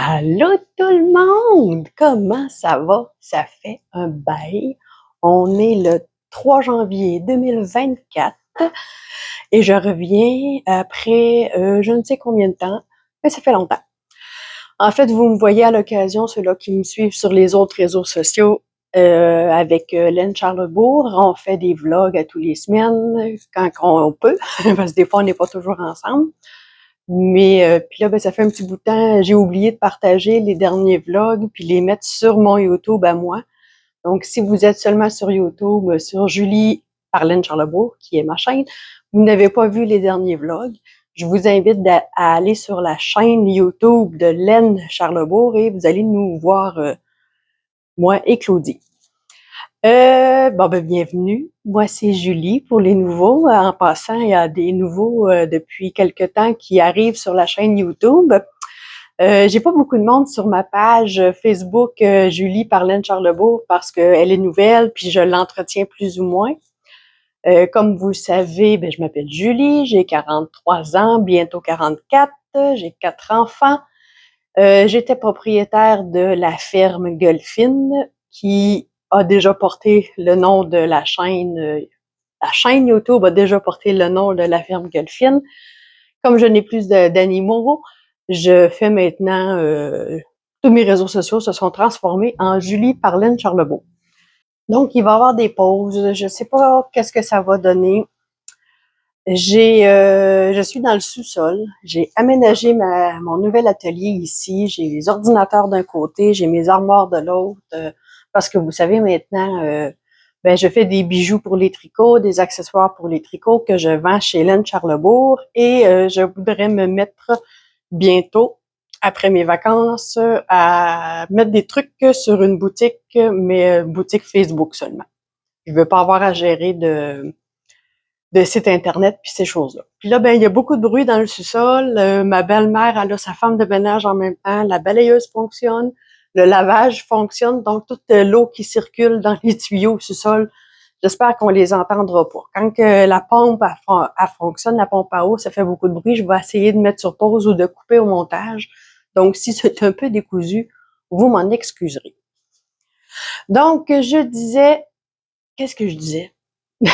Allô tout le monde! Comment ça va? Ça fait un bail. On est le 3 janvier 2024 et je reviens après je ne sais combien de temps, mais ça fait longtemps. En fait, vous me voyez à l'occasion, ceux-là qui me suivent sur les autres réseaux sociaux, avec Laine Charlebourg. On fait des vlogs à tous les semaines quand on peut, parce que des fois on n'est pas toujours ensemble. Mais puis là, ben, ça fait un petit bout de temps, j'ai oublié de partager les derniers vlogs puis les mettre sur mon YouTube à moi. Donc, si vous êtes seulement sur YouTube, sur Julie par Laine Charlebourg, qui est ma chaîne, vous n'avez pas vu les derniers vlogs, je vous invite à aller sur la chaîne YouTube de Laine Charlebourg et vous allez nous voir, moi et Claudie. Bienvenue. Moi, c'est Julie pour les nouveaux. En passant, il y a des nouveaux depuis quelque temps qui arrivent sur la chaîne YouTube. J'ai pas beaucoup de monde sur ma page Facebook Julie par Laine Charlebourg parce qu'elle est nouvelle puis je l'entretiens plus ou moins. Comme vous le savez, je m'appelle Julie, j'ai 43 ans, bientôt 44, j'ai 4 enfants. J'étais propriétaire de la ferme Golfine qui a déjà porté le nom de la chaîne. La chaîne YouTube a déjà porté le nom de la ferme Golfine. Comme je n'ai plus d'animaux, je fais maintenant tous mes réseaux sociaux se sont transformés en Julie par Laine Charlebourg. Donc, il va y avoir des pauses. Je ne sais pas qu'est-ce que ça va donner. Je suis dans le sous-sol. J'ai aménagé mon nouvel atelier ici. J'ai les ordinateurs d'un côté, j'ai mes armoires de l'autre. Parce que vous savez maintenant, je fais des bijoux pour les tricots, des accessoires pour les tricots que je vends chez Laine Charlebourg et je voudrais me mettre bientôt, après mes vacances, à mettre des trucs sur une boutique, mais boutique Facebook seulement. Je veux pas avoir à gérer de site internet puis ces choses-là. Puis là, il y a beaucoup de bruit dans le sous-sol. Ma belle-mère, elle a sa femme de ménage en même temps. La balayeuse fonctionne. Le lavage fonctionne. Donc, toute l'eau qui circule dans les tuyaux au sous-sol, j'espère qu'on les entendra pas. Quand que la pompe, elle fonctionne, la pompe à eau, ça fait beaucoup de bruit. Je vais essayer de mettre sur pause ou de couper au montage. Donc, si c'est un peu décousu, vous m'en excuserez. Donc, je disais... Qu'est-ce que je disais? Je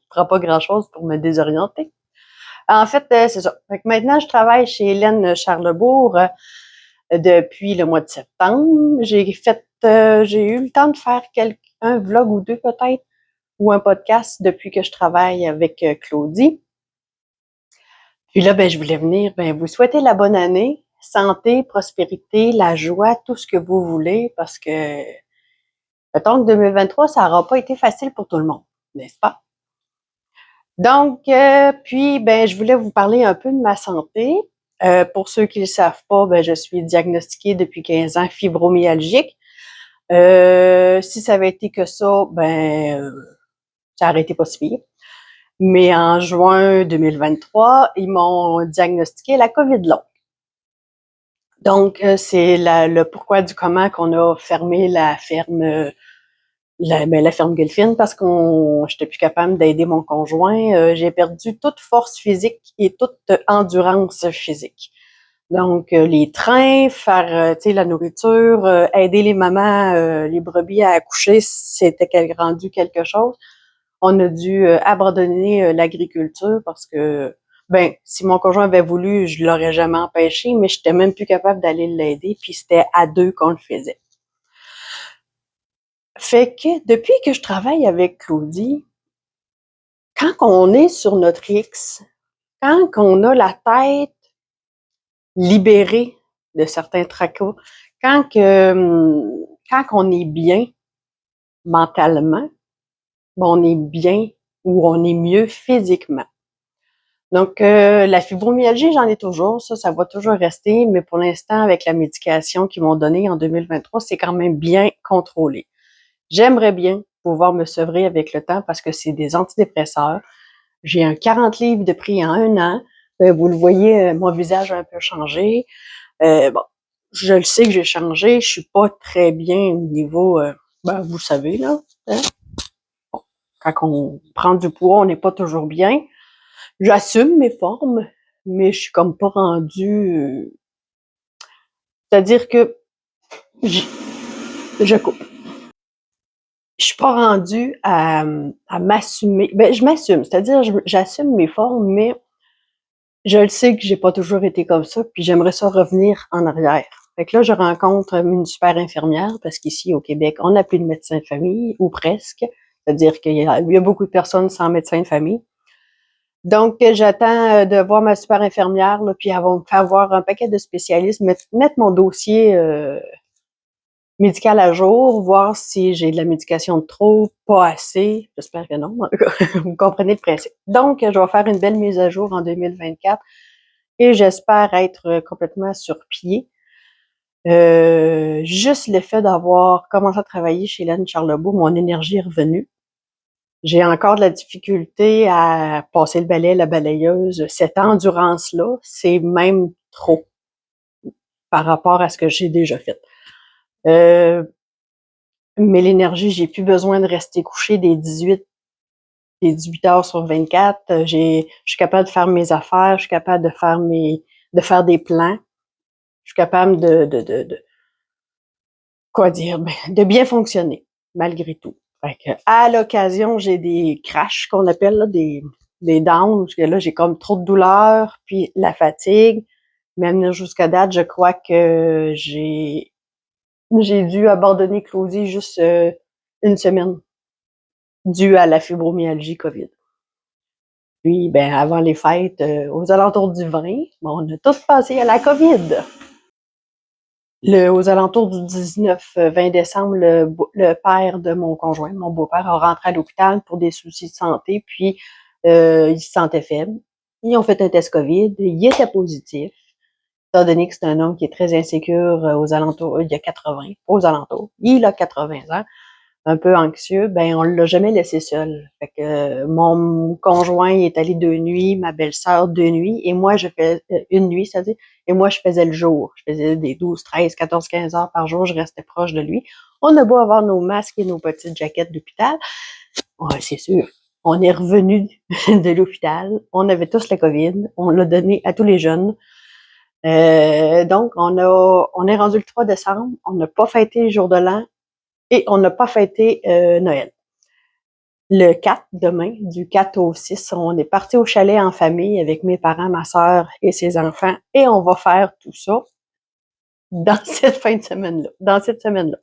prends pas grand-chose pour me désorienter. En fait, c'est ça. Fait que maintenant, je travaille chez Hélène Charlebourg depuis le mois de septembre. J'ai eu le temps de faire un vlog ou deux peut-être, ou un podcast depuis que je travaille avec Claudie. Puis là, je voulais venir, vous souhaiter la bonne année, santé, prospérité, la joie, tout ce que vous voulez, parce que mettons que 2023, ça n'aura pas été facile pour tout le monde, n'est-ce pas? Donc, je voulais vous parler un peu de ma santé. Pour ceux qui ne le savent pas, je suis diagnostiquée depuis 15 ans fibromyalgique. Si ça avait été que ça, ça aurait été pas si pire. Mais en juin 2023, ils m'ont diagnostiqué la COVID longue. Donc, c'est le pourquoi du comment qu'on a fermé la ferme la ferme Golfine parce j'étais plus capable d'aider mon conjoint. J'ai perdu toute force physique et toute endurance physique. Donc, les trains, faire la nourriture, aider les mamans, les brebis à accoucher, c'était rendu quelque chose. On a dû abandonner l'agriculture parce que, si mon conjoint avait voulu, je l'aurais jamais empêché, mais j'étais même plus capable d'aller l'aider, puis c'était à deux qu'on le faisait. Fait que depuis que je travaille avec Claudie, quand on est sur notre X, quand on a la tête libérée de certains tracas, quand on est bien mentalement, on est bien ou on est mieux physiquement. Donc, la fibromyalgie, j'en ai toujours, ça va toujours rester, mais pour l'instant, avec la médication qu'ils m'ont donnée en 2023, c'est quand même bien contrôlé. J'aimerais bien pouvoir me sevrer avec le temps parce que c'est des antidépresseurs. J'ai un 40 livres de prix en 1 an. Vous le voyez, mon visage a un peu changé. Je le sais que j'ai changé. Je suis pas très bien au niveau, vous savez, là. Hein? Bon, quand on prend du poids, on n'est pas toujours bien. J'assume mes formes, mais je suis comme pas rendue C'est-à-dire que je, je suis pas rendue à m'assumer. Ben, je m'assume, c'est-à-dire j'assume mes formes, mais je le sais que j'ai pas toujours été comme ça, puis j'aimerais ça revenir en arrière. Fait que là, je rencontre une super infirmière, parce qu'ici, au Québec, on n'a plus de médecin de famille, ou presque. C'est-à-dire qu'il y a beaucoup de personnes sans médecin de famille. Donc, j'attends de voir ma super infirmière, là, puis elle va me faire voir un paquet de spécialistes, mettre mon dossier médical à jour, voir si j'ai de la médication de trop, pas assez. J'espère que non. Vous comprenez le principe. Donc, je vais faire une belle mise à jour en 2024 et j'espère être complètement sur pied. Juste le fait d'avoir commencé à travailler chez Hélène Charlebourg, mon énergie est revenue. J'ai encore de la difficulté à passer le balai, la balayeuse. Cette endurance-là, c'est même trop par rapport à ce que j'ai déjà fait. Mais l'énergie, j'ai plus besoin de rester couché des 18 heures sur 24. Je suis capable de faire mes affaires, je suis capable de faire des plans. Je suis capable quoi dire, de bien fonctionner, malgré tout. Fait que, à l'occasion, j'ai des crashs qu'on appelle, là, des downs, parce que là, j'ai comme trop de douleur, puis la fatigue. Même jusqu'à date, je crois que j'ai dû abandonner Claudie juste une semaine, dû à la fibromyalgie COVID. Puis, ben, avant les fêtes, aux alentours du 20, on a tous passé à la COVID. Aux alentours du 19-20 décembre, le père de mon conjoint, mon beau-père, a rentré à l'hôpital pour des soucis de santé, puis il se sentait faible. Ils ont fait un test COVID, il était positif, étant donné que c'est un homme qui est très insécure aux alentours, il y a 80, aux alentours, il a 80 ans, un peu anxieux, ben on l'a jamais laissé seul. Fait que mon conjoint est allé 2 nuits, ma belle-sœur 2 nuits, et moi je fais une nuit, c'est-à-dire, et moi je faisais le jour. Je faisais des 12, 13, 14, 15 heures par jour, je restais proche de lui. On a beau avoir nos masques et nos petites jaquettes d'hôpital, ouais, c'est sûr. On est revenu de l'hôpital, on avait tous la COVID, on l'a donné à tous les jeunes. Donc, on est rendu le 3 décembre, on n'a pas fêté le jour de l'an, et on n'a pas fêté Noël. Le 4, demain, du 4 au 6, on est parti au chalet en famille avec mes parents, ma sœur et ses enfants, et on va faire tout ça dans cette fin de semaine-là, dans cette semaine-là.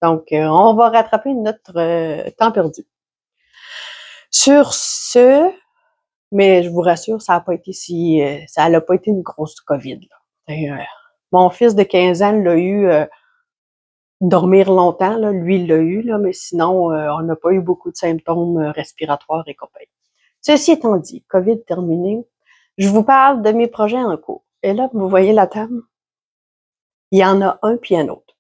Donc, on va rattraper notre temps perdu. Sur ce, mais je vous rassure, ça n'a pas été une grosse COVID, là. Mon fils de 15 ans l'a eu dormir longtemps, là, lui, il l'a eu, là, mais sinon, on n'a pas eu beaucoup de symptômes respiratoires et compagnie. Ceci étant dit, COVID terminé, je vous parle de mes projets en cours. Et là, vous voyez la table? Il y en a un puis un autre.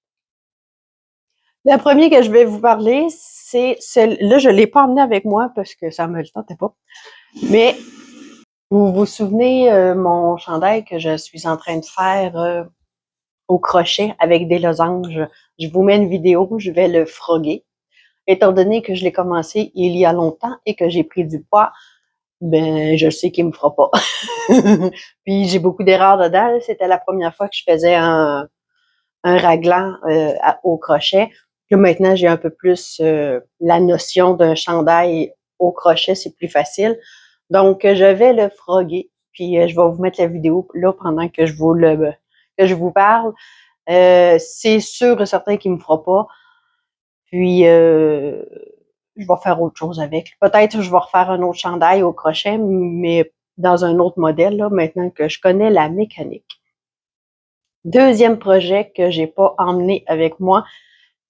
Le premier que je vais vous parler, là, je ne l'ai pas emmené avec moi parce que ça me le tentait pas. Mais vous vous souvenez mon chandail que je suis en train de faire au crochet avec des losanges? Je vous mets une vidéo, je vais le froguer. Étant donné que je l'ai commencé il y a longtemps et que j'ai pris du poids, ben je sais qu'il me fera pas. Puis j'ai beaucoup d'erreurs dedans. C'était la première fois que je faisais un raglan au crochet. Puis maintenant, j'ai un peu plus la notion d'un chandail au crochet, c'est plus facile. Donc, je vais le froguer. Puis je vais vous mettre la vidéo là pendant que je vous parle. C'est sûr et certain qu'il me fera pas. Puis je vais faire autre chose avec. Peut-être que je vais refaire un autre chandail au crochet, mais dans un autre modèle, là, maintenant que je connais la mécanique. Deuxième projet que j'ai pas emmené avec moi,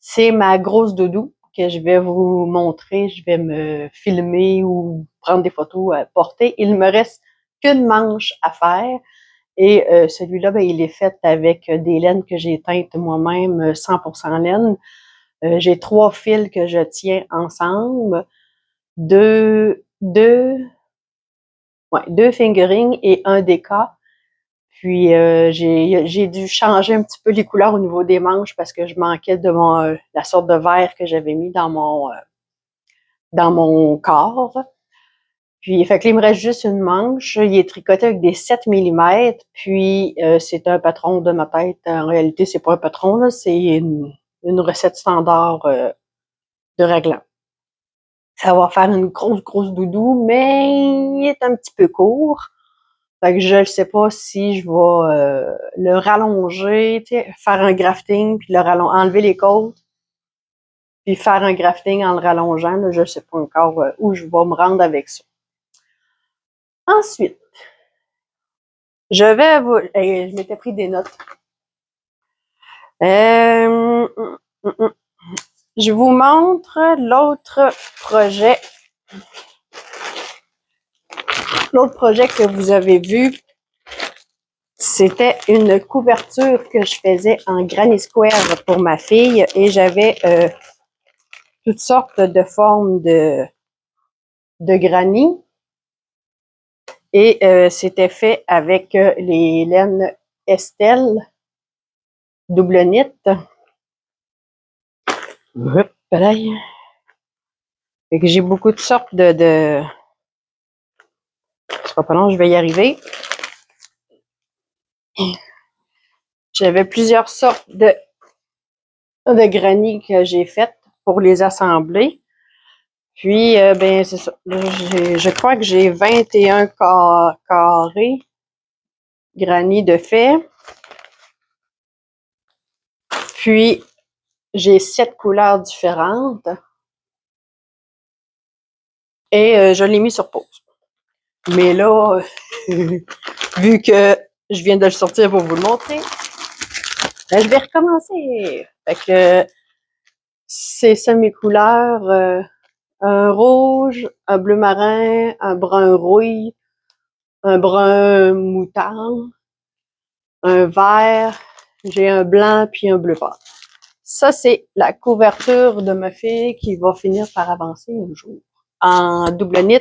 c'est ma grosse doudou que je vais vous montrer. Je vais me filmer ou prendre des photos à porter. Il me reste qu'une manche à faire. Et celui-là, ben, il est fait avec des laines que j'ai teintes moi-même, 100% laine. J'ai 3 fils que je tiens ensemble, deux fingerings et un déca. Puis j'ai dû changer un petit peu les couleurs au niveau des manches parce que je manquais de la sorte de vert que j'avais mis dans mon corps. Puis, fait que là, il me reste juste une manche. Il est tricoté avec des 7 millimètres. Puis, c'est un patron de ma tête. En réalité, c'est pas un patron, là, c'est une recette standard de raglan. Ça va faire une grosse doudou, mais il est un petit peu court. Fait que je ne sais pas si je vais le rallonger, faire un grafting, puis enlever les côtes, puis faire un grafting en le rallongeant. Là, je ne sais pas encore où je vais me rendre avec ça. Ensuite, je m'étais pris des notes. Je vous montre l'autre projet. L'autre projet que vous avez vu, c'était une couverture que je faisais en granny square pour ma fille et j'avais toutes sortes de formes de granny et c'était fait avec les laines Estelle double knit. Fait que j'ai beaucoup de sortes de... C'est pas long, je vais y arriver. J'avais plusieurs sortes de granny que j'ai faites pour les assembler. Puis, ben, c'est ça. Là, je crois que j'ai 21 carrés granny de fait. Puis, j'ai 7 couleurs différentes. Et je l'ai mis sur pause. Mais là, vu que je viens de le sortir pour vous le montrer, ben, je vais recommencer. Fait que c'est ça mes couleurs. Un rouge, un bleu marin, un brun rouille, un brun moutarde, un vert, j'ai un blanc puis un bleu pâle. Ça, c'est la couverture de ma fille qui va finir par avancer un jour. En double knit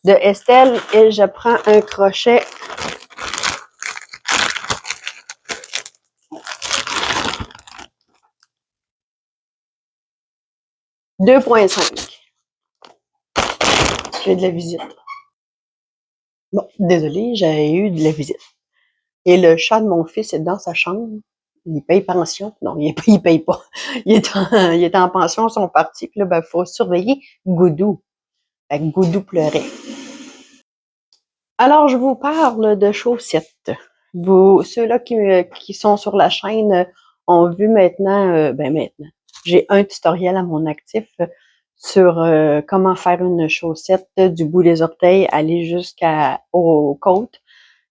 de Estelle et je prends un crochet « 2.5 ». J'ai de la visite. Bon, désolée, j'ai eu de la visite. Et le chat de mon fils est dans sa chambre. Il paye pension. Non, il paye pas. Il est en pension, ils sont partis. Puis là, ben, faut surveiller Goudou. Fait que Goudou pleurait. Alors, je vous parle de chaussettes. Ceux-là qui sont sur la chaîne ont vu maintenant, maintenant. J'ai un tutoriel à mon actif sur comment faire une chaussette du bout des orteils aller jusqu'aux côtes.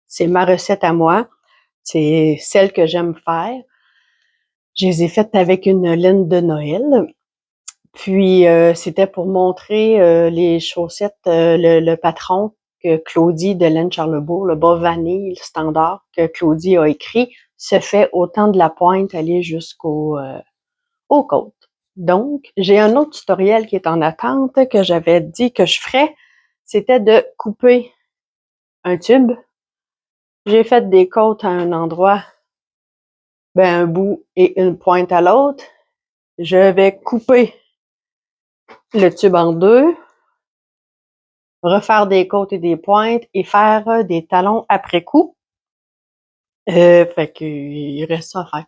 C'est ma recette à moi. C'est celle que j'aime faire. Je les ai faites avec une laine de Noël. Puis, c'était pour montrer les chaussettes, le patron que Claudie de laine Charlebourg, le bas vanille, le standard que Claudie a écrit, se fait autant de la pointe aller aux côtes. Donc, j'ai un autre tutoriel qui est en attente que j'avais dit que je ferais. C'était de couper un tube. J'ai fait des côtes à un endroit, un bout et une pointe à l'autre. Je vais couper le tube en deux, refaire des côtes et des pointes et faire des talons après coup. Fait qu'il reste ça à faire.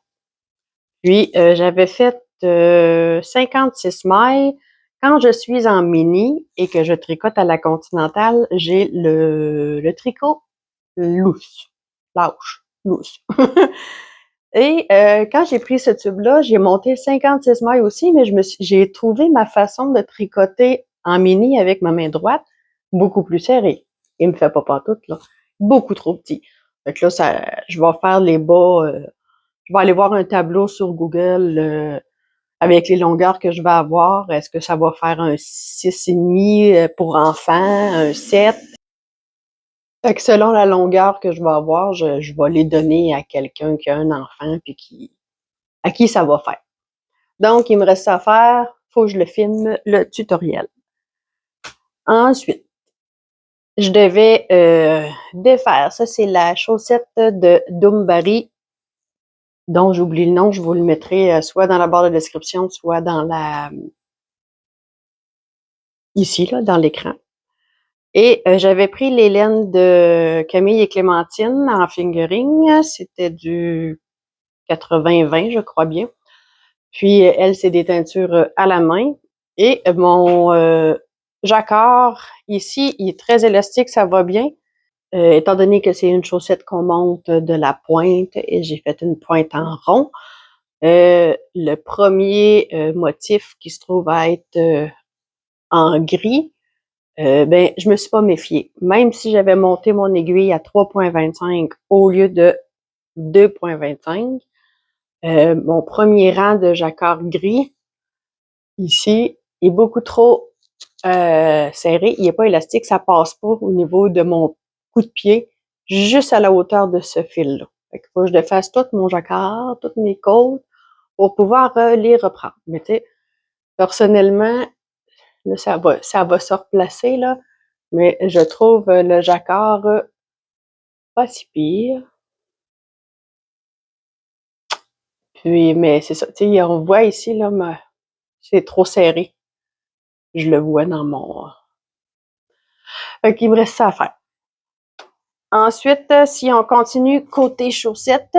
Puis, j'avais fait 56 mailles. Quand je suis en mini et que je tricote à la continentale, j'ai le tricot lousse. Lâche. Lousse. Et quand j'ai pris ce tube-là, j'ai monté 56 mailles aussi, mais j'ai trouvé ma façon de tricoter en mini avec ma main droite beaucoup plus serrée. Il me fait pas pantoute, là. Beaucoup trop petit. Fait que là, je vais faire les bas. Je vais aller voir un tableau sur Google avec les longueurs que je vais avoir. Est-ce que ça va faire un 6,5 pour enfants, un 7? Fait que selon la longueur que je vais avoir, je vais les donner à quelqu'un qui a un enfant puis à qui ça va faire. Donc, il me reste à faire, faut que je le filme, le tutoriel. Ensuite, je devais défaire. Ça, c'est la chaussette de Dumbarry, dont j'oublie le nom. Je vous le mettrai soit dans la barre de description, soit dans ici, là, dans l'écran. Et j'avais pris les laines de Camille et Clémentine en fingering. C'était du 80-20, je crois bien. Puis, elle, c'est des teintures à la main. Et mon jacquard, ici, il est très élastique, ça va bien. Étant donné que c'est une chaussette qu'on monte de la pointe et j'ai fait une pointe en rond, le premier motif qui se trouve à être en gris, ben, je me suis pas méfiée. Même si j'avais monté mon aiguille à 3,25 au lieu de 2,25, mon premier rang de jacquard gris, ici, est beaucoup trop serré. Il n'est pas élastique, ça passe pas au niveau de mon coup de pied, juste à la hauteur de ce fil-là. Fait qu'il faut que je défasse tout mon jacquard, toutes mes côtes, pour pouvoir les reprendre. Mais tu sais, personnellement, là, ça va se replacer, là. Mais je trouve le jacquard pas si pire. Puis, mais c'est ça, tu sais, on voit ici, là, c'est trop serré. Je le vois dans mon... Fait qu'il me reste ça à faire. Ensuite, si on continue côté chaussettes,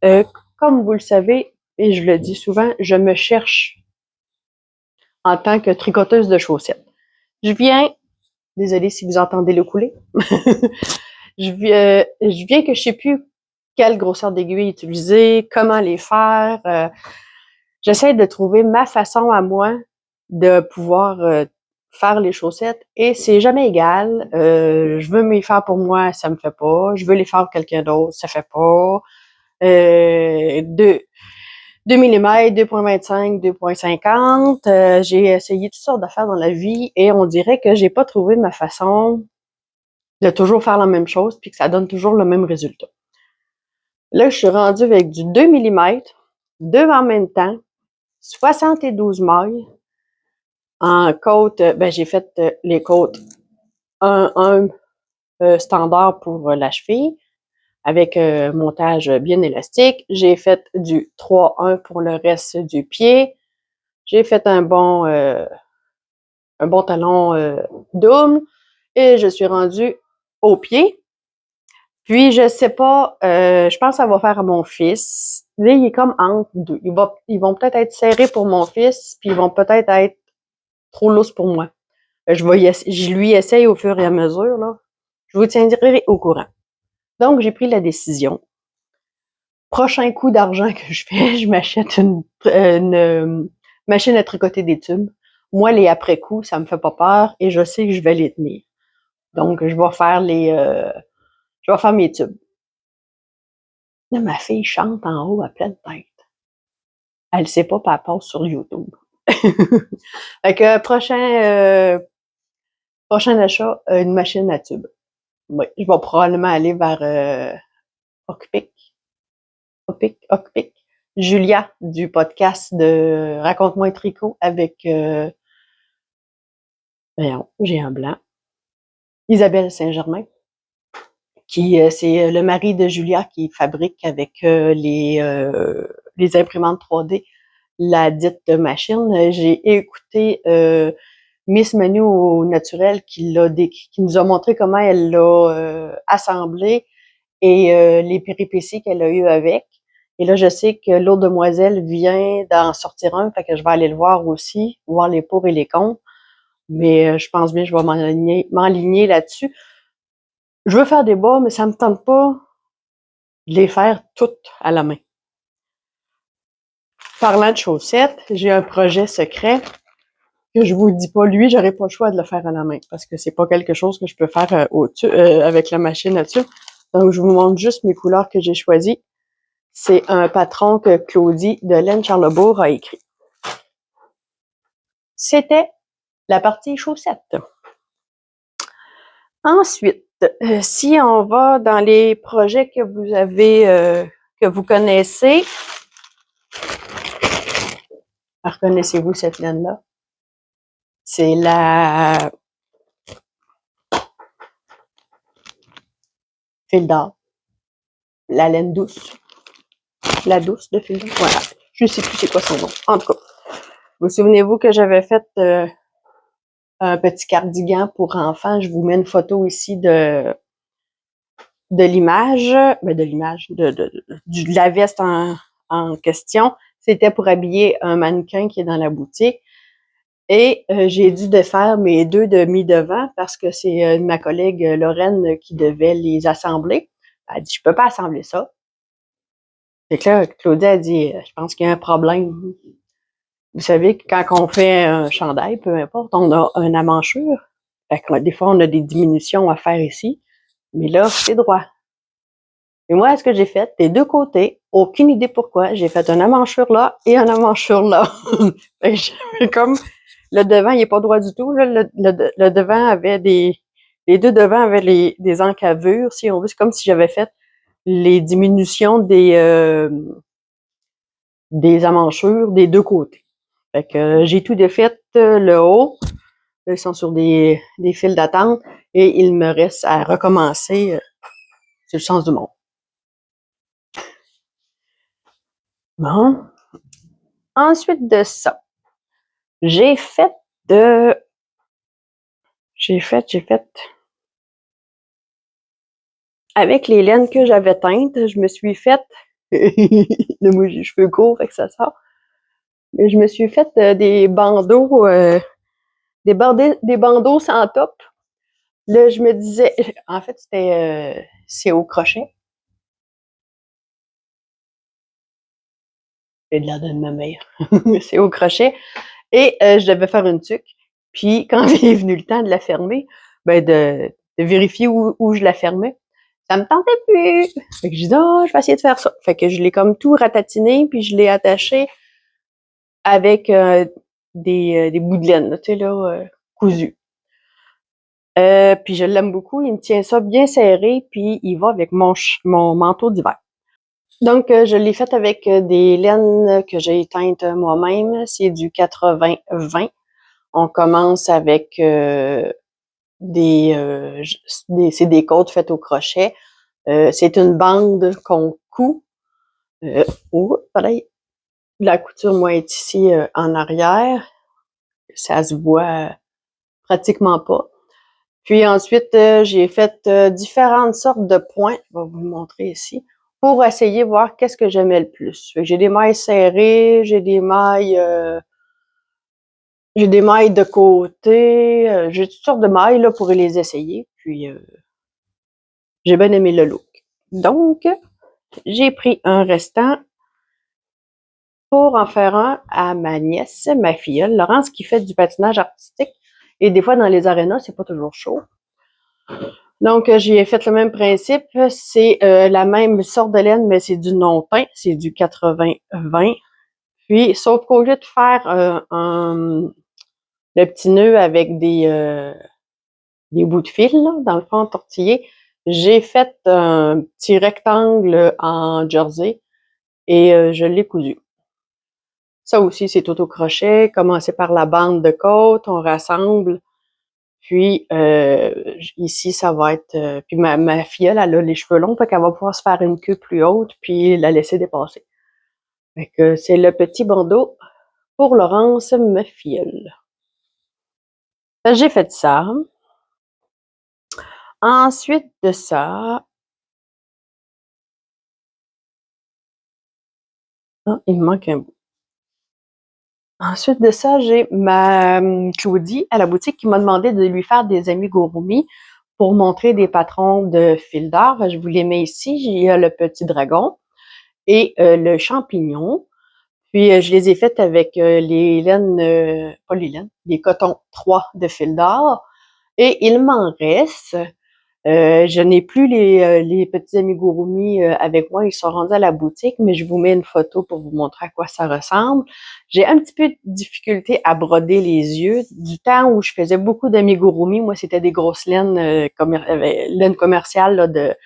euh, comme vous le savez, et je le dis souvent, je me cherche en tant que tricoteuse de chaussettes. Je viens, désolée si vous entendez le couler, je viens que je sais plus quelle grosseur d'aiguille utiliser, comment les faire. J'essaie de trouver ma façon à moi de pouvoir faire les chaussettes et c'est jamais égal. Je veux m'y faire pour moi, ça me fait pas. Je veux les faire pour quelqu'un d'autre, ça fait pas. 2 mm, 2,25, 2,50. J'ai essayé toutes sortes d'affaires dans la vie et on dirait que j'ai pas trouvé ma façon de toujours faire la même chose puis que ça donne toujours le même résultat. Là, je suis rendue avec du 2 mm, deux en même temps, 72 mailles. En côte, ben, j'ai fait les côtes 1 standard pour la cheville avec montage bien élastique. J'ai fait du 3-1 pour le reste du pied. J'ai fait un bon talon double et je suis rendue au pied. Puis, je sais pas, je pense que ça va faire à mon fils. Là, il est comme entre deux. Ils vont peut-être être serrés pour mon fils, puis ils vont peut-être être trop lousses pour moi. Je lui essaye au fur et à mesure, là. Je vous tiendrai au courant. Donc, j'ai pris la décision. Prochain coup d'argent que je fais, je m'achète une machine à tricoter des tubes. Moi, les après-coups, ça me fait pas peur et je sais que je vais les tenir. Donc, je vais faire mes tubes. Là, ma fille chante en haut à pleine tête. Elle sait pas, puis elle passe sur YouTube. Fait que prochain achat, une machine à tubes. Oui, je vais probablement aller vers Ocpic. Julia du podcast de Raconte-moi un tricot avec j'ai un blanc. Isabelle Saint-Germain, qui c'est le mari de Julia qui fabrique avec les imprimantes 3D la dite machine. J'ai écouté Miss Manu au naturel qui nous a montré comment elle l'a assemblé et les péripéties qu'elle a eues avec. Et là, je sais que l'autre demoiselle vient d'en sortir un, fait que je vais aller le voir aussi, voir les pour et les contre. Mais je pense bien que je vais m'enligner là-dessus. Je veux faire des bas, mais ça me tente pas de les faire toutes à la main. Parlant de chaussettes, j'ai un projet secret que je vous dis pas. Lui, j'aurais pas le choix de le faire à la main parce que c'est pas quelque chose que je peux faire avec la machine là-dessus. Donc, je vous montre juste mes couleurs que j'ai choisies. C'est un patron que Claudie de Laine Charlebourg a écrit. C'était la partie chaussettes. Ensuite, si on va dans les projets que vous avez, que vous connaissez, reconnaissez-vous cette laine-là? C'est la fil d'or, la laine douce, la douce de fil d'or. Voilà, je ne sais plus c'est quoi son nom. En tout cas, vous souvenez-vous que j'avais fait un petit cardigan pour enfants. Je vous mets une photo ici de l'image, de la veste en question. C'était pour habiller un mannequin qui est dans la boutique. Et j'ai dû défaire mes 2 de mi-devant parce que c'est ma collègue Lorraine qui devait les assembler. Elle a dit, je peux pas assembler ça. Fait que là, Claudia a dit, je pense qu'il y a un problème. Vous savez que quand on fait un chandail, peu importe, on a un amanchure. Fait que des fois, on a des diminutions à faire ici. Mais là, c'est droit. Et moi, ce que j'ai fait, des deux côtés, aucune idée pourquoi, j'ai fait un amanchure là et un amanchure là. Fait que j'avais comme, le devant, il est pas droit du tout, là. Le devant avait les deux devants avaient des encavures, si on veut. C'est comme si j'avais fait les diminutions des amanchures des deux côtés. Fait que j'ai tout défait le haut. Ils sont sur des fils d'attente et il me reste à recommencer sur le sens du monde. Bon. Ensuite de ça, j'ai fait avec les laines que j'avais teintes, je me suis fait moi j'ai les cheveux courts, fait que ça sort. Mais je me suis fait des bandeaux des bandeaux sans top. Là, je me disais en fait, c'est au crochet. J'ai de l'air de ma mère. C'est au crochet. Et je devais faire une tuque. Puis quand est venu le temps de la fermer, ben de vérifier où je la fermais, ça me tentait plus. Fait que je dis oh, je vais essayer de faire ça. Fait que je l'ai comme tout ratatiné, puis je l'ai attaché avec des bouts de laine, tu sais là, cousus. Puis je l'aime beaucoup, il me tient ça bien serré, puis il va avec mon manteau d'hiver. Donc, je l'ai fait avec des laines que j'ai teintes moi-même. C'est du 80-20. On commence avec c'est des côtes faites au crochet. C'est une bande qu'on coud. Pareil. La couture, moi, est ici en arrière. Ça se voit pratiquement pas. Puis ensuite, j'ai fait différentes sortes de points. Je vais vous le montrer ici. Pour essayer de voir qu'est-ce que j'aimais le plus. J'ai des mailles serrées, j'ai des mailles de côté, j'ai toutes sortes de mailles là pour les essayer. Puis j'ai bien aimé le look. Donc, j'ai pris un restant pour en faire un à ma nièce, ma filleule, Laurence, qui fait du patinage artistique. Et des fois, dans les arénas, c'est pas toujours chaud. Donc, j'ai fait le même principe. C'est la même sorte de laine, mais c'est du non-teint. C'est du 80-20. Puis, sauf qu'au lieu de faire le petit nœud avec des bouts de fil, là, dans le fond tortillé, j'ai fait un petit rectangle en jersey et je l'ai cousu. Ça aussi, c'est tout au crochet. Commencer par la bande de côte, on rassemble. Puis ici, ça va être... puis ma filleule, elle a les cheveux longs, fait qu'elle va pouvoir se faire une queue plus haute, puis la laisser dépasser. Fait que c'est le petit bandeau pour Laurence, ma filleule. J'ai fait ça. Ensuite de ça... Ah, il me manque un bout. Ensuite de ça, j'ai ma Claudie à la boutique qui m'a demandé de lui faire des amigurumi pour montrer des patrons de fil d'art. Je vous les mets ici. Il y a le petit dragon et le champignon. Puis je les ai faites avec les laines, pas les laines, les cotons 3 de fil d'art. Et il m'en reste. Je n'ai plus les petits amigurumi avec moi, ils sont rendus à la boutique, mais je vous mets une photo pour vous montrer à quoi ça ressemble. J'ai un petit peu de difficulté à broder les yeux. Du temps où je faisais beaucoup d'amigurumi, moi c'était des grosses laines, laines commerciales là, de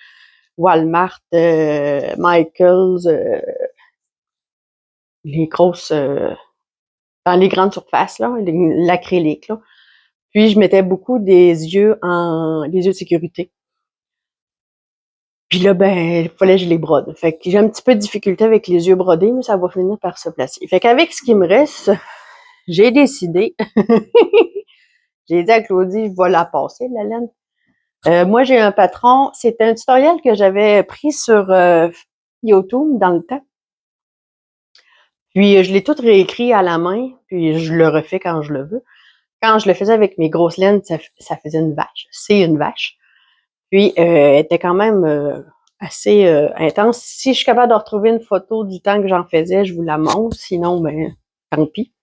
Walmart, Michaels, les grosses, dans les grandes surfaces, là, l'acrylique. Là. Puis je mettais beaucoup des yeux de sécurité. Puis là, ben, il fallait que je les brode. Fait que j'ai un petit peu de difficulté avec les yeux brodés, mais ça va finir par se placer. Fait qu'avec ce qui me reste, j'ai décidé J'ai dit à Claudie, je vais la passer, la laine. Moi, j'ai un patron. C'est un tutoriel que j'avais pris sur YouTube dans le temps. Puis, je l'ai tout réécrit à la main, puis je le refais quand je le veux. Quand je le faisais avec mes grosses laines, ça faisait une vache. C'est une vache. Puis, elle était quand même assez intense. Si je suis capable de retrouver une photo du temps que j'en faisais, je vous la montre. Sinon, ben, tant pis.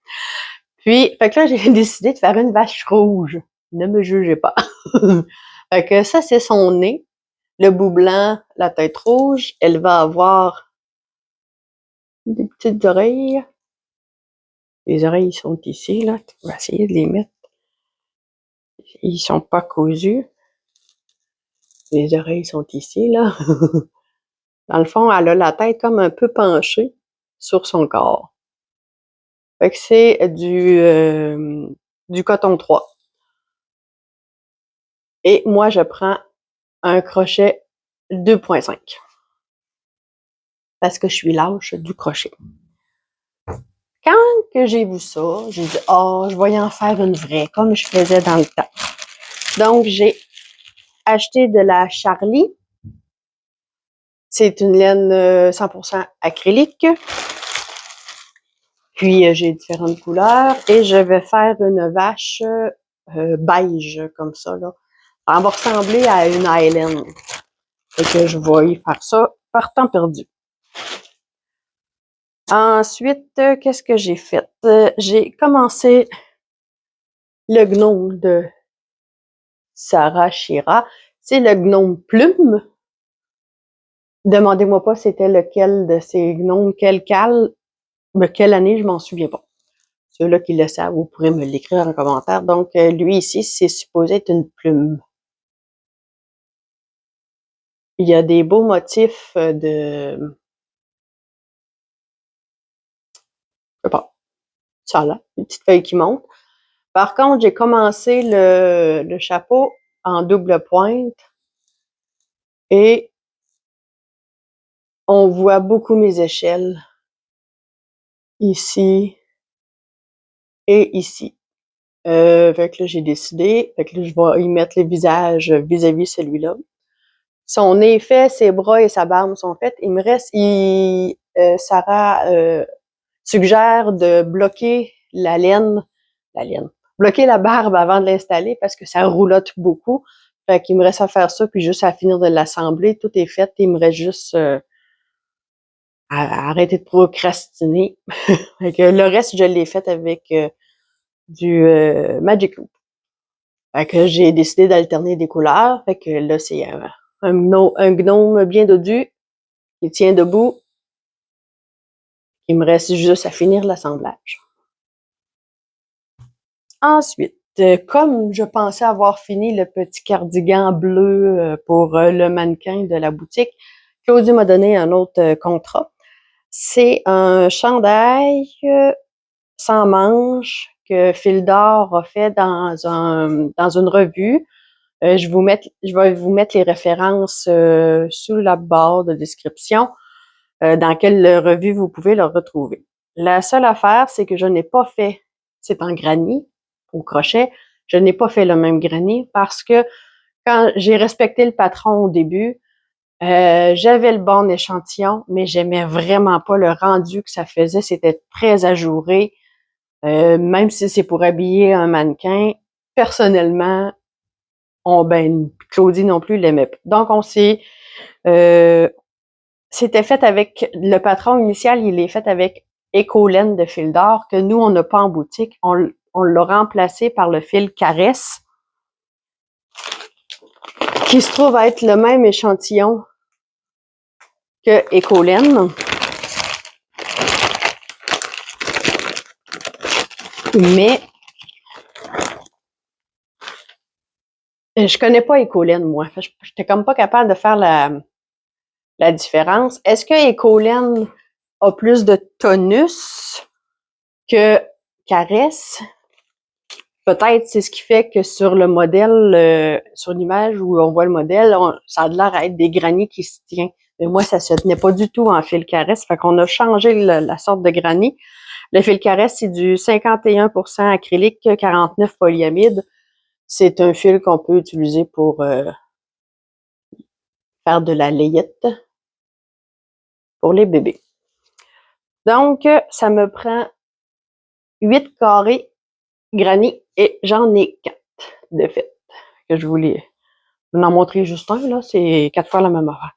Puis, fait que là, j'ai décidé de faire une vache rouge. Ne me jugez pas. Fait que ça, c'est son nez. Le bout blanc, la tête rouge. Elle va avoir des petites oreilles. Les oreilles sont ici, là. On va essayer de les mettre. Ils sont pas cousus. Les oreilles sont ici, là. Dans le fond, elle a la tête comme un peu penchée sur son corps. Fait que c'est du coton 3. Et moi, je prends un crochet 2.5. Parce que je suis lâche du crochet. Quand que j'ai vu ça, j'ai dit, je vais y en faire une vraie, comme je faisais dans le temps. Donc, j'ai acheté de la Charlie. C'est une laine 100% acrylique. Puis, j'ai différentes couleurs. Et je vais faire une vache beige, comme ça, là. Elle va ressembler à une Highland. Fait que je vais y faire ça par temps perdu. Ensuite, qu'est-ce que j'ai fait? J'ai commencé le gnome de Sarah Shira. C'est le gnome plume. Demandez-moi pas c'était lequel de ces gnomes, quelle année, je m'en souviens pas. Ceux-là qui le savent, vous pourrez me l'écrire en commentaire. Donc, lui ici, c'est supposé être une plume. Il y a des beaux motifs de... Je sais pas. Ça là, une petite feuille qui monte. Par contre, j'ai commencé le chapeau en double pointe et on voit beaucoup mes échelles ici et ici. Fait que là, j'ai décidé, fait que là, je vais y mettre le visage vis-à-vis celui-là. Son nez est fait, ses bras et sa barbe sont faits. Il me reste, Sarah suggère de bloquer la laine, bloquer la barbe avant de l'installer parce que ça roulotte beaucoup. Fait qu'il me reste à faire ça, puis juste à finir de l'assembler. Tout est fait. Il me reste juste à arrêter de procrastiner. Fait que le reste, je l'ai fait avec du Magic Loop. Fait que j'ai décidé d'alterner des couleurs. Fait que là, c'est un gnome bien dodu qui tient debout. Il me reste juste à finir l'assemblage. Ensuite, comme je pensais avoir fini le petit cardigan bleu pour le mannequin de la boutique, Claudie m'a donné un autre contrat. C'est un chandail sans manches que Fil d'Or a fait dans une revue. Je vais vous mettre les références sous la barre de description dans quelle revue vous pouvez le retrouver. La seule affaire, c'est que je n'ai pas fait, c'est en granit, au crochet, je n'ai pas fait le même granit parce que quand j'ai respecté le patron au début, j'avais le bon échantillon, mais j'aimais vraiment pas le rendu que ça faisait. C'était très ajouré. Même si c'est pour habiller un mannequin, personnellement, Claudie non plus l'aimait pas. Donc, c'était fait avec, le patron initial, il est fait avec Écolène de Fil d'Or, que nous, on n'a pas en boutique. On l'a remplacé par le fil Caresse, qui se trouve être le même échantillon que Écolène. Mais je connais pas Écolène, moi. J'étais comme pas capable de faire la différence. Est-ce que Écolène a plus de tonus que Caresse? Peut-être c'est ce qui fait que sur le modèle, sur l'image où on voit le modèle, ça a l'air à être des granits qui se tiennent. Mais moi, ça se tenait pas du tout en fil Caresse. Fait qu'on a changé la sorte de granit. Le fil Caresse, c'est du 51% acrylique, 49 polyamide. C'est un fil qu'on peut utiliser pour faire de la layette pour les bébés. Donc, ça me prend 8 carrés granit et j'en ai 4 de fait. Que je voulais vous en montrer juste un, là, c'est 4 fois la même affaire.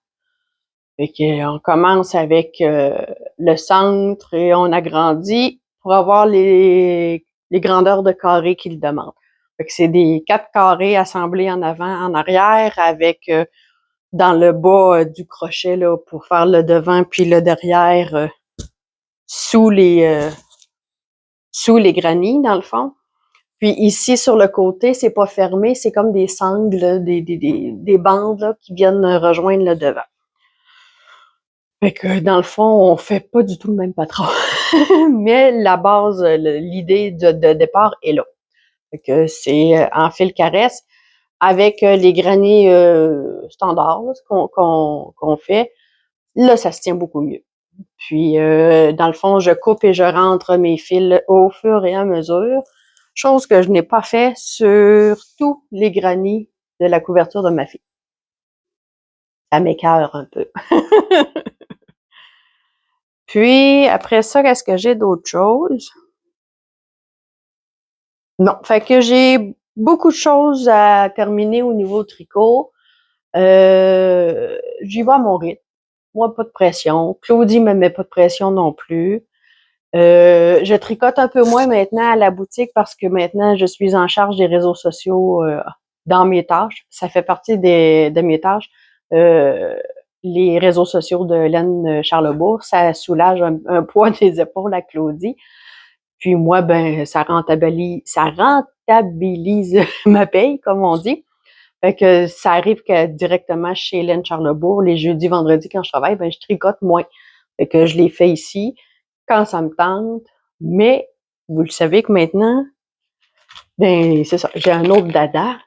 Fait qu'on commence avec le centre et on agrandit pour avoir les grandeurs de carrés qu'il demande. Fait que c'est des 4 carrés assemblés en avant, en arrière, avec dans le bas du crochet là, pour faire le devant puis le derrière sous les granits, dans le fond. Puis ici, sur le côté, c'est pas fermé, c'est comme des sangles, là, des bandes là, qui viennent rejoindre le devant. Fait que dans le fond, on fait pas du tout le même patron. Mais la base, l'idée de départ est là. Fait que c'est en fil caresse avec les granits standards qu'on fait. Là, ça se tient beaucoup mieux. Puis, dans le fond, je coupe et je rentre mes fils au fur et à mesure, chose que je n'ai pas fait sur tous les granits de la couverture de ma fille. Ça m'écoeure un peu. Puis, après ça, qu'est-ce que j'ai d'autre chose? Non, fait que j'ai beaucoup de choses à terminer au niveau tricot. J'y vais à mon rythme. Moi, pas de pression. Claudie me met pas de pression non plus. Je tricote un peu moins maintenant à la boutique parce que maintenant, je suis en charge des réseaux sociaux dans mes tâches. Ça fait partie de mes tâches. Les réseaux sociaux de Hélène Charlebourg, ça soulage un poids des épaules à Claudie. Puis moi, ben, ça rentabilise ma paye, comme on dit. Fait que ça arrive que directement chez Hélène Charlebourg, les jeudis, vendredis, quand je travaille, ben, je tricote moins. Fait que je les fais ici quand ça me tente. Mais vous le savez que maintenant, ben, c'est ça, j'ai un autre dada.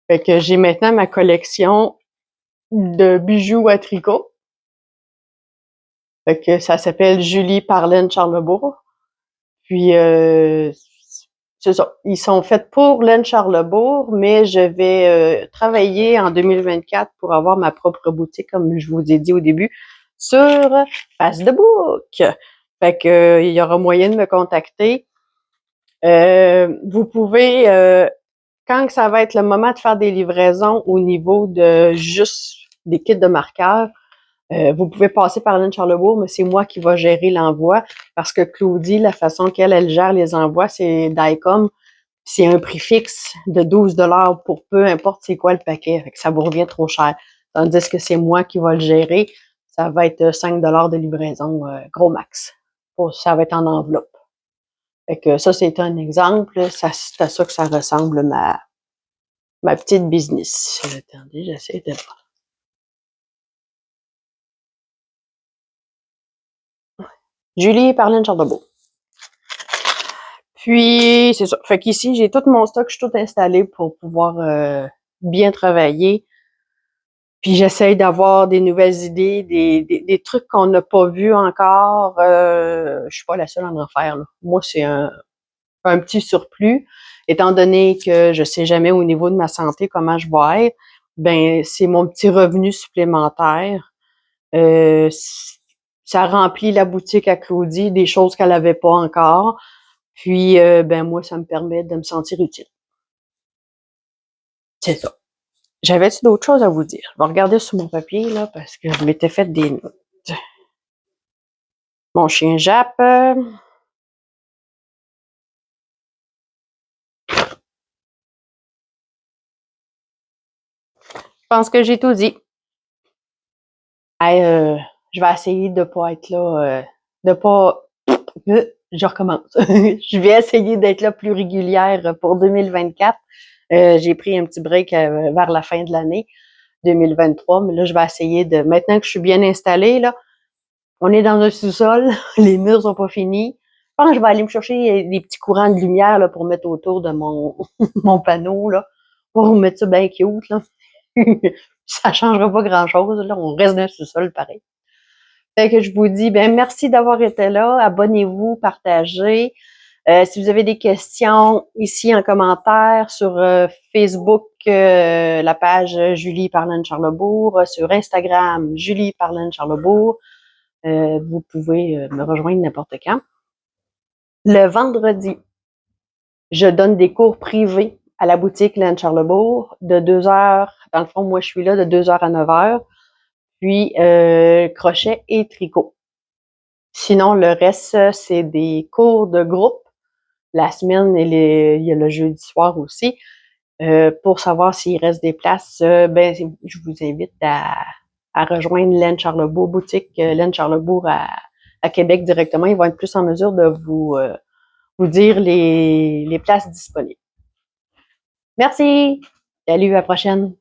Fait que j'ai maintenant ma collection de bijoux à tricot. Fait que ça s'appelle Julie par Hélène Charlebourg. Puis, c'est ça. Ils sont faits pour Laine Charlebourg, mais je vais travailler en 2024 pour avoir ma propre boutique, comme je vous ai dit au début, sur Facebook. Fait que il y aura moyen de me contacter. Vous pouvez, quand ça va être le moment de faire des livraisons au niveau de juste des kits de marqueurs, vous pouvez passer par Hélène Charlebourg, mais c'est moi qui va gérer l'envoi parce que Claudie, la façon qu'elle gère les envois, c'est Dicom. C'est un prix fixe de 12 pour peu importe c'est quoi le paquet. Fait que ça vous revient trop cher. Tandis que c'est moi qui va le gérer, ça va être 5 de livraison, gros max. Ça va être en enveloppe. Fait que ça, c'est un exemple. C'est à ça que ça ressemble ma petite business. Attendez, j'essaie de voir. Julie Parlin Charlebourg. Puis, c'est ça. Fait qu'ici, j'ai tout mon stock, je suis tout installé pour pouvoir bien travailler. Puis j'essaye d'avoir des nouvelles idées, des trucs qu'on n'a pas vus encore. Je suis pas la seule à en faire, là. Moi, c'est un petit surplus. Étant donné que je sais jamais au niveau de ma santé comment je vais être, ben c'est mon petit revenu supplémentaire. Euh, Ça remplit la boutique à Claudie, des choses qu'elle avait pas encore. Puis, ben moi, ça me permet de me sentir utile. C'est ça. J'avais-tu d'autres choses à vous dire? Je vais regarder sur mon papier, là, parce que je m'étais fait des notes. Mon chien jappe. Je pense que j'ai tout dit. Hey, je vais essayer de pas être là, de pas... Je recommence. Je vais essayer d'être là plus régulière pour 2024. J'ai pris un petit break vers la fin de l'année 2023, mais là, je vais essayer de... Maintenant que je suis bien installée, là, on est dans un sous-sol, les murs sont pas finis. Je pense que je vais aller me chercher des petits courants de lumière là, pour mettre autour de mon, mon panneau, là, pour mettre ça bien cute. Là. Ça changera pas grand-chose. Là, on reste dans le sous-sol pareil. Fait que je vous dis, ben merci d'avoir été là. Abonnez-vous, partagez. Si vous avez des questions, ici en commentaire, sur Facebook, la page Julie Parlin Charlebourg, sur Instagram, Julie Parlin Charlebourg. Vous pouvez me rejoindre n'importe quand. Le vendredi, je donne des cours privés à la boutique Laine Charlebourg de 2 heures. Dans le fond, moi, je suis là de 2 heures à 9 heures. Puis, crochet et tricot. Sinon, le reste, c'est des cours de groupe. La semaine, il y a le jeudi soir aussi. Pour savoir s'il reste des places, je vous invite à rejoindre Laine Charlebourg, boutique Laine Charlebourg à Québec directement. Ils vont être plus en mesure de vous dire les places disponibles. Merci! Salut, à la prochaine!